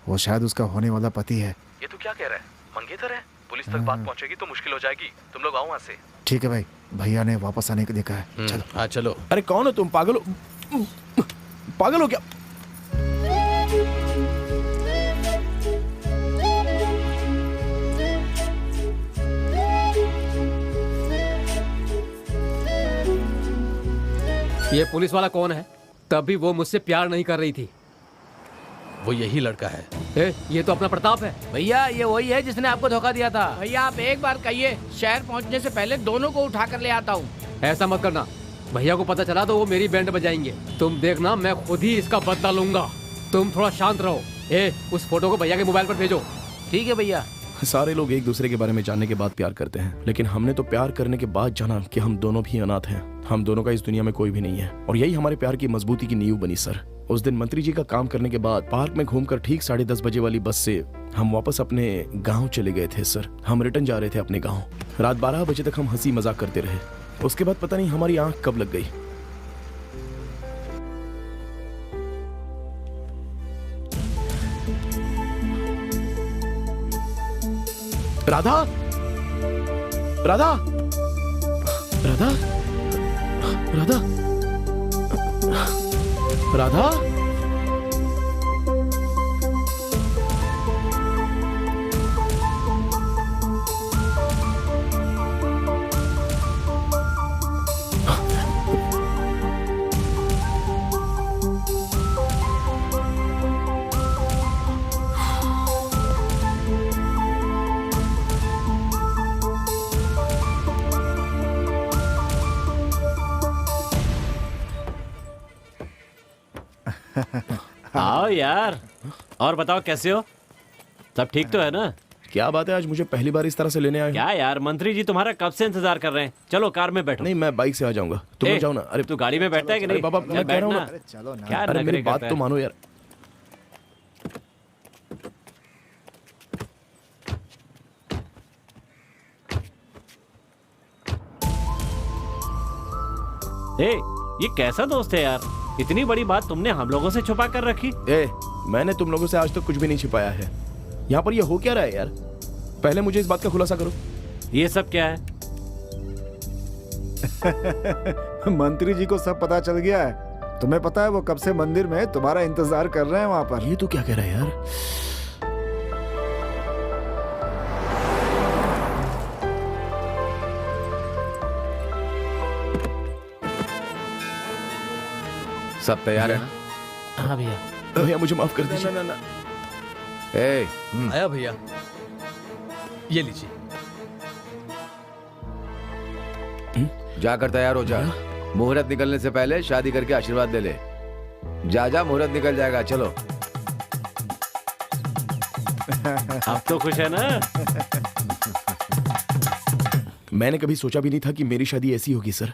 वो शायद उसका होने वाला पति है। ये तू क्या कह रहा है? मंगेतर है? पुलिस तक बात पहुंचेगी तो मुश्किल हो जाएगी। तुम लोग आओ वहां से। ठीक है भाई, भैया ने वापस आने को देखा है। चलो। हाँ चलो। अरे कौन हो तुम? पागल हो क्या? ये पुलिस वाला कौन है? तभी वो मुझसे प्यार नहीं कर रही थी। वो यही लड़का है। ये तो अपना प्रताप है। भैया ये वही है जिसने आपको धोखा दिया था। भैया आप एक बार कहिए, शहर पहुंचने से पहले दोनों को उठा कर ले आता हूँ। ऐसा मत करना, भैया को पता चला तो वो मेरी बैंड बजाएंगे। तुम देखना, मैं खुद ही इसका बदला लूंगा। तुम थोड़ा शांत रहो। उस फोटो को भैया के मोबाइल पर भेजो। ठीक है भैया। सारे लोग एक दूसरे के बारे में जानने के बाद प्यार करते हैं, लेकिन हमने तो प्यार करने के बाद जाना कि हम दोनों भी अनाथ हैं। हम दोनों का इस दुनिया में कोई भी नहीं है, और यही हमारे प्यार की मजबूती की नींव बनी सर। उस दिन मंत्री जी का काम करने के बाद पार्क में घूमकर ठीक 10:30 बजे वाली बस से हम वापस अपने गांव चले गए थे सर। हम रिटर्न जा रहे थे अपने गांव। रात 12 बजे तक हम हंसी मजाक करते रहे। उसके बाद पता नहीं हमारी आंख कब लग गई। राधा, राधा, राधा, राधा, राधा। आओ यार, और बताओ कैसे हो? सब ठीक तो है ना? क्या बात है, आज मुझे पहली बार इस तरह से लेने आए? क्या यार, मंत्री जी तुम्हारा कब से इंतजार कर रहे हैं। चलो कार में बैठो। नहीं, मैं बाइक से आ जाऊंगा। तुम जाओ ना। अरे तू गाड़ी में बैठता है कि नहीं? बाबा मैं कह रहा हूँ ना। चलो ना। क्या अरे मेरी बात तो मानो यार। ये कैसा दोस्त है यार? इतनी बड़ी बात तुमने हम लोगों से छुपा कर रखी। मैंने तुम लोगों से आज तक कुछ भी नहीं छिपाया है। यहाँ पर ये हो क्या रहा है यार? पहले मुझे इस बात का खुलासा करो। ये सब क्या है? मंत्री जी को सब पता चल गया है। तुम्हें पता है वो कब से मंदिर में तुम्हारा इंतजार कर रहे हैं वहाँ पर। ये तो क्या कह रहा है यार? सब तैयार है ना? हाँ भैया। भैया मुझे माफ कर दीजिए। ना। आया भैया, ये लीजिए। जाकर तैयार हो जा। मुहूर्त निकलने से पहले शादी करके आशीर्वाद दे ले। जा मुहूर्त निकल जाएगा। चलो। अब तो खुश है ना? मैंने कभी सोचा भी नहीं था कि मेरी शादी ऐसी होगी सर।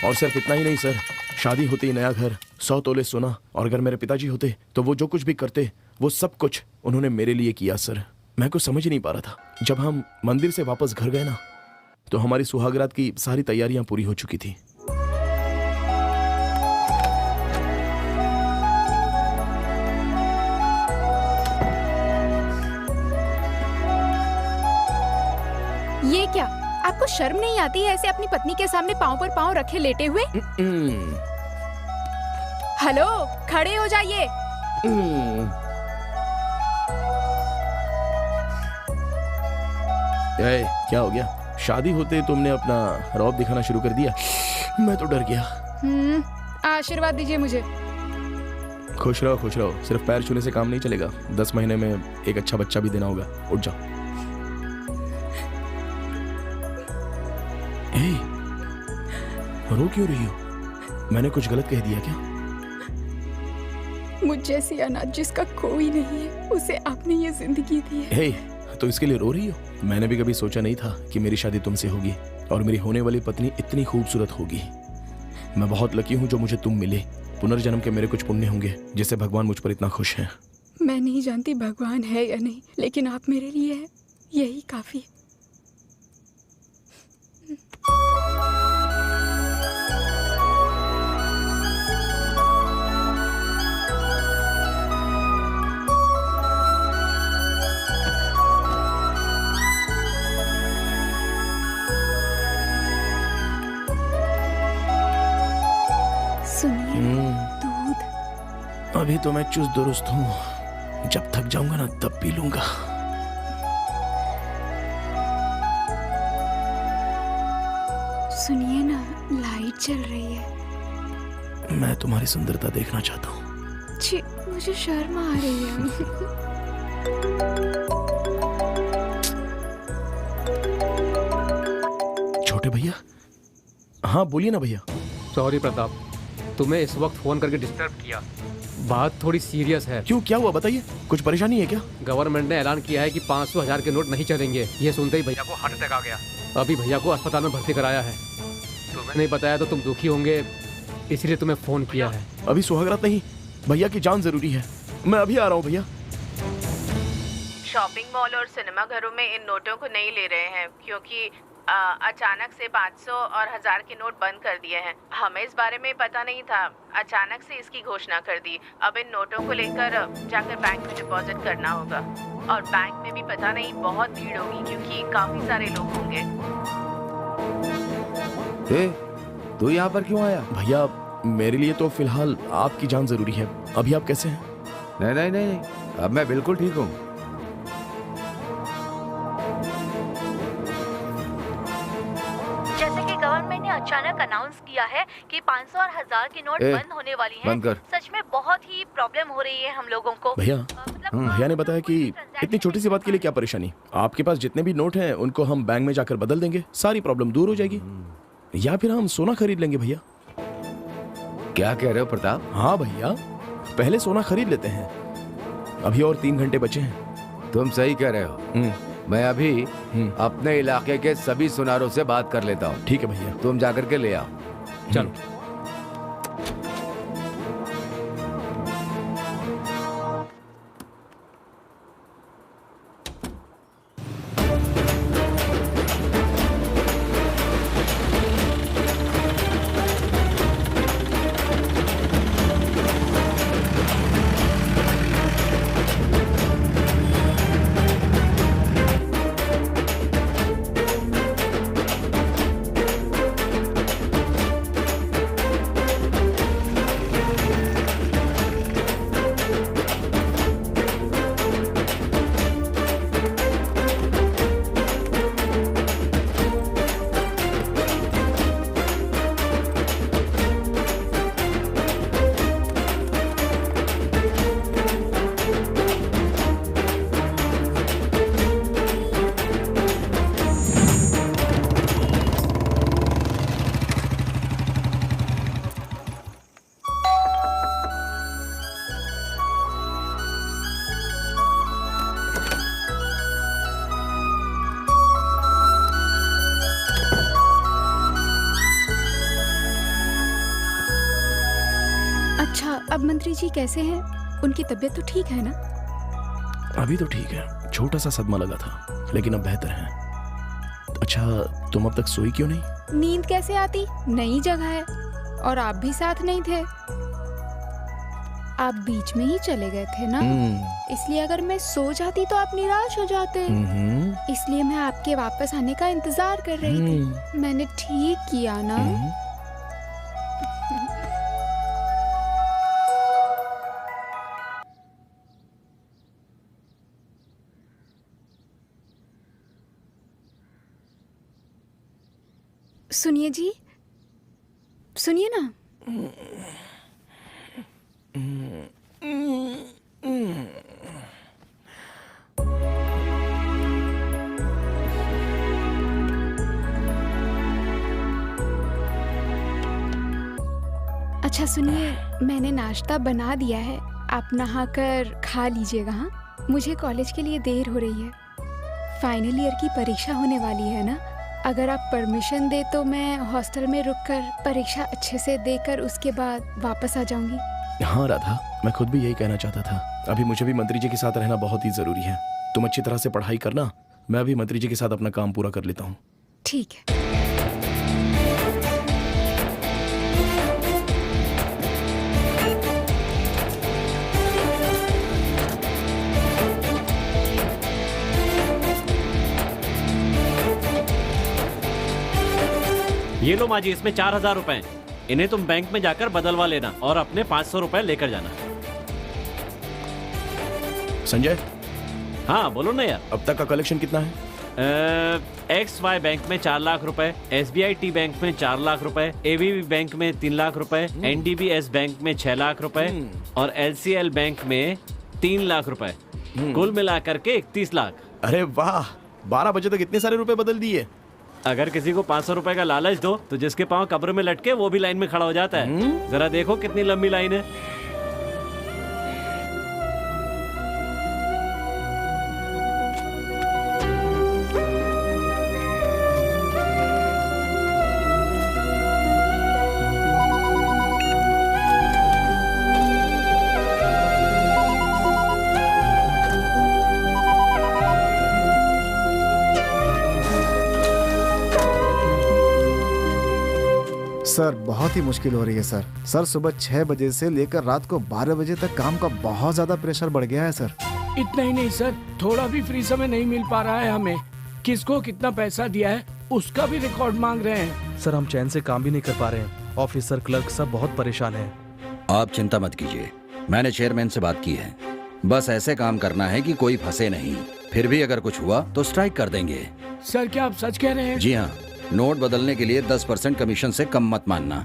और सिर्फ इतना ही नहीं सर, शादी होती, नया घर, 100 तोले सोना, और अगर मेरे पिताजी होते तो वो जो कुछ भी करते वो सब कुछ उन्होंने मेरे लिए किया सर। मैं कुछ समझ ही नहीं पा रहा था। जब हम मंदिर से वापस घर गए ना, तो हमारी सुहागरात की सारी तैयारियां पूरी हो चुकी थी। ये क्या, आपको शर्म नहीं आती है ऐसे अपनी पत्नी के सामने पांव पर पांव रखे लेटे हुए? हेलो, खड़े हो जाइए। क्या हो गया? शादी होते तुमने अपना रौब दिखाना शुरू कर दिया। मैं तो डर गया। आशीर्वाद दीजिए मुझे। खुश रहो, खुश रहो। सिर्फ पैर छूने से काम नहीं चलेगा। 10 महीने में एक अच्छा बच्चा भी देना होगा। उठ जाओ। रो क्यों रही हो? मैंने कुछ गलत कह दिया क्या? मुझ जैसी अनाथ जिसका कोई नहीं है, उसे आपने ये जिंदगी दी है। तो इसके लिए रो रही हो? मैंने भी कभी सोचा नहीं था कि मेरी शादी तुमसे होगी। और मेरी होने वाली पत्नी इतनी खूबसूरत होगी। मैं बहुत लकी हूँ जो मुझे तुम मिले। पुनर्जन्म के मेरे कुछ पुण्य होंगे जिससे भगवान मुझ पर इतना खुश है। मैं नहीं जानती भगवान है या नहीं, लेकिन आप मेरे लिए हैं, यही काफी है। सुनिए, दूध। अभी तो मैं चुस्त दुरुस्त हूँ, जब थक जाऊंगा ना तब पी लूंगा। सुनिए ना, लाइट चल रही है। मैं तुम्हारी सुंदरता देखना चाहता हूँ। छी, मुझे शर्म आ रही है। छोटे भैया। हाँ बोलिए ना भैया। सॉरी प्रताप, तुम्हें इस वक्त फोन करके डिस्टर्ब किया। बात थोड़ी सीरियस है। क्यों, क्या हुआ बताइए? कुछ परेशानी है क्या? गवर्नमेंट ने ऐलान किया है कि 500,000 के नोट नहीं चलेंगे। ये सुनते ही भैया को हार्ट अटैक आ गया। अभी भैया को अस्पताल में भर्ती कराया है। तुम्हें नहीं बताया तो तुम दुखी होंगे, इसलिए तुम्हें फोन किया है। अभी सुहागरात नहीं, भैया की जान जरूरी है। मैं अभी आ रहा हूँ भैया। शॉपिंग मॉल और सिनेमा घरों में इन नोटों को नहीं ले रहे हैं क्योंकि अचानक से 500 और 1000 के नोट बंद कर दिए हैं। हमें इस बारे में पता नहीं था, अचानक से इसकी घोषणा कर दी। अब इन नोटों को लेकर जाकर बैंक में डिपॉजिट करना होगा और बैंक में भी पता नहीं बहुत भीड़ होगी क्योंकि काफी सारे लोग होंगे। तू यहाँ पर क्यों आया? भैया मेरे लिए तो फिलहाल आपकी जान जरूरी है। अभी आप कैसे हैं? नहीं, अब मैं बिल्कुल ठीक हूँ। गवर्नमेंट ने अचानक अनाउंस किया है कि 500 और 1000 की नोट बंद होने वाली हैं। सच में बहुत ही प्रॉब्लम हो रही है हम लोगों को। भैया भैया ने बताया कि इतनी छोटी सी बात के लिए क्या परेशानी। आपके पास जितने भी नोट हैं उनको हम बैंक में जाकर बदल देंगे, सारी प्रॉब्लम दूर हो जाएगी। या फिर हम सोना खरीद लेंगे भैया। क्या कह रहे हो प्रताप? हाँ भैया, पहले सोना खरीद लेते हैं। अभी और 3 घंटे बचे हैं। तुम सही कह रहे हो। मैं अभी अपने इलाके के सभी सुनारों से बात कर लेता हूँ। ठीक है भैया, तुम जाकर के ले आओ। चलो। अब मंत्री जी कैसे हैं? उनकी तबीयत तो ठीक है ना? अभी तो ठीक है, छोटा सा सदमा लगा था लेकिन अब बेहतर है। अच्छा तुम अब तक सोई क्यों नहीं? नींद कैसे आती, नई जगह है और आप भी साथ नहीं थे। आप बीच में ही चले गए थे ना, इसलिए अगर मैं सो जाती तो आप निराश हो जाते। इसलिए मैं आपके वापस आने का इंतजार कर रही थी। मैंने ठीक किया ना? सुनिए जी, सुनिए ना। अच्छा सुनिए, मैंने नाश्ता बना दिया है, आप नहाकर खा लीजिएगा। हाँ, मुझे कॉलेज के लिए देर हो रही है। फाइनल ईयर की परीक्षा होने वाली है ना, अगर आप परमिशन दे तो मैं हॉस्टल में रुककर परीक्षा अच्छे से देकर उसके बाद वापस आ जाऊंगी। हाँ राधा, मैं खुद भी यही कहना चाहता था। अभी मुझे भी मंत्री जी के साथ रहना बहुत ही जरूरी है। तुम अच्छी तरह से पढ़ाई करना, मैं अभी मंत्री जी के साथ अपना काम पूरा कर लेता हूँ। ठीक है। ये लो माँ जी, इसमें 4000 रुपए हैं। इन्हें तुम बैंक में जाकर बदलवा लेना और अपने 500 रुपए लेकर जाना। संजय। हाँ बोलो ना यार। अब तक का कलेक्शन कितना है? XY बैंक में 4 लाख रुपए, SBI T बैंक में 4 लाख रुपए, ABB बैंक में 3 लाख रुपए, NDBS बैंक में 6 लाख रुपए और LCL बैंक में 3 लाख रुपए, कुल मिलाकर के 31 लाख। अरे वाह, 12 बजे तक इतने सारे रुपए बदल दिए। अगर किसी को 500 रुपए का लालच दो तो जिसके पांव कब्र में लटके वो भी लाइन में खड़ा हो जाता है। जरा देखो कितनी लंबी लाइन है। सर बहुत ही मुश्किल हो रही है सर। सर सुबह 6 बजे से लेकर रात को 12 बजे तक काम का बहुत ज्यादा प्रेशर बढ़ गया है सर। इतना ही नहीं सर, थोड़ा भी फ्री समय नहीं मिल पा रहा है हमें। किसको कितना पैसा दिया है उसका भी रिकॉर्ड मांग रहे हैं। सर हम चैन से काम भी नहीं कर पा रहे हैं। ऑफिसर क्लर्क सब बहुत परेशान हैं। आप चिंता मत कीजिए, मैंने चेयरमैन से बात की है। बस ऐसे काम करना है कि कोई फंसे नहीं। फिर भी अगर कुछ हुआ तो स्ट्राइक कर देंगे। सर क्या आप सच कह रहे हैं? जी हाँ, नोट बदलने के लिए 10% कमीशन से कम मत मानना।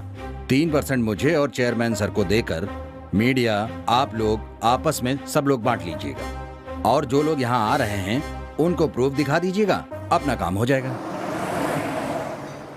3% मुझे और चेयरमैन सर को देकर मीडिया, आप लोग आपस में सब लोग बांट लीजिएगा। और जो लोग यहाँ आ रहे हैं उनको प्रूफ दिखा दीजिएगा, अपना काम हो जाएगा।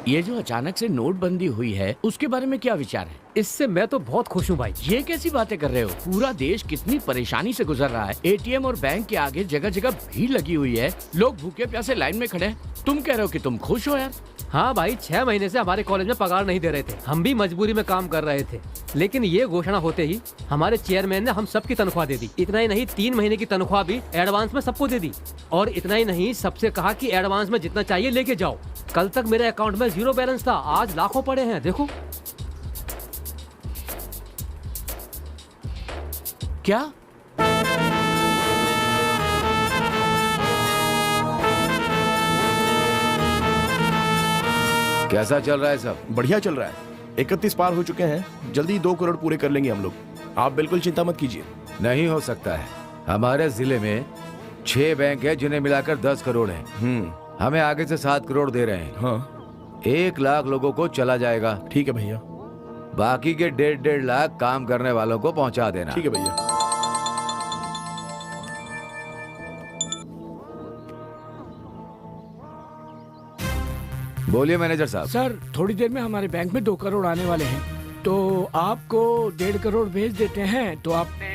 ये जो अचानक से नोटबंदी हुई है उसके बारे में क्या विचार है? इससे मैं तो बहुत खुश हूँ भाई। ये कैसी बातें कर रहे हो? पूरा देश कितनी परेशानी से गुजर रहा है। ATM और बैंक के आगे जगह जगह भीड़ लगी हुई है, लोग भूखे प्यासे लाइन में खड़े हैं। तुम कह रहे हो कि तुम खुश हो यार? हाँ भाई, 6 महीने से हमारे कॉलेज में पगार नहीं दे रहे थे। हम भी मजबूरी में काम कर रहे थे, लेकिन ये घोषणा होते ही हमारे चेयरमैन ने हम सबकी तनख्वाह दे दी। इतना ही नहीं, 3 महीने की तनख्वाह भी एडवांस में सबको दे दी। और इतना ही नहीं, सबसे कहा कि एडवांस में जितना चाहिए लेके जाओ। कल तक मेरे अकाउंट में 0 बैलेंस था, आज लाखों पड़े हैं। देखो क्या कैसा चल रहा है सब? बढ़िया चल रहा है। 31 पार हो चुके हैं, जल्दी 2 करोड़ पूरे कर लेंगे हम लोग। आप बिल्कुल चिंता मत कीजिए। नहीं हो सकता है। हमारे जिले में 6 बैंक है जिन्हें मिलाकर 10 करोड़ है। हमें आगे से 7 करोड़ दे रहे हैं। हाँ, 1 लाख लोगों को चला जाएगा। ठीक है भैया। बाकी के 1.5 लाख काम करने वालों को पहुंचा देना। ठीक है भैया। बोलिए मैनेजर साहब। सर थोड़ी देर में हमारे बैंक में 2 करोड़ आने वाले हैं, तो आपको 1.5 करोड़ भेज देते हैं। तो आपने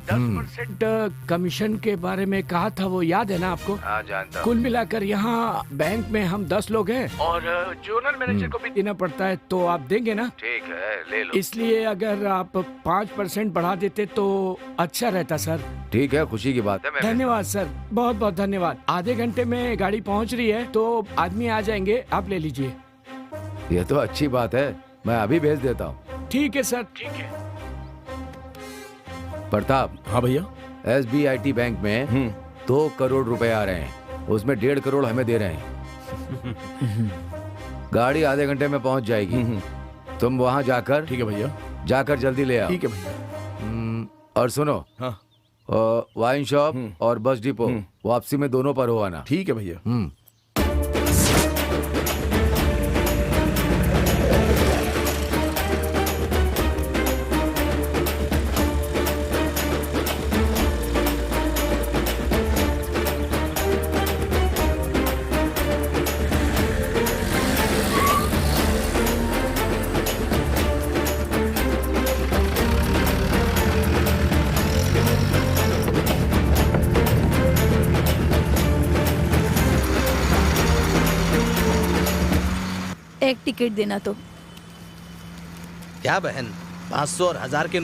10% कमीशन के बारे में कहा था, वो याद है ना आपको? हाँ जानता हूं। कुल मिलाकर यहाँ बैंक में हम 10 लोग हैं और जोनल मैनेजर को भी देना पड़ता है। तो आप देंगे ना? ठीक है, ले लो। इसलिए अगर आप 5% बढ़ा देते तो अच्छा रहता सर। ठीक है, खुशी की बात है। धन्यवाद सर, बहुत बहुत धन्यवाद। आधे घंटे में गाड़ी पहुँच रही है, तो आदमी आ जाएंगे, आप ले लीजिए। ये तो अच्छी बात है, मैं अभी भेज देता हूँ। ठीक है सर, ठीक है। प्रताप। हाँ भैया। SBIT बैंक में 2 करोड़ रुपए आ रहे हैं, उसमें 1.5 करोड़ हमें दे रहे हैं। गाड़ी आधे घंटे में पहुंच जाएगी। तुम वहां जाकर। ठीक है भैया। जाकर जल्दी ले आओ। ठीक है भैया। और सुनो, हाँ, वाइन शॉप और बस डिपो वापसी में दोनों पर हो आना। ठीक है भैया। टिकट देना तो। क्या बहन, 500 और 1000 के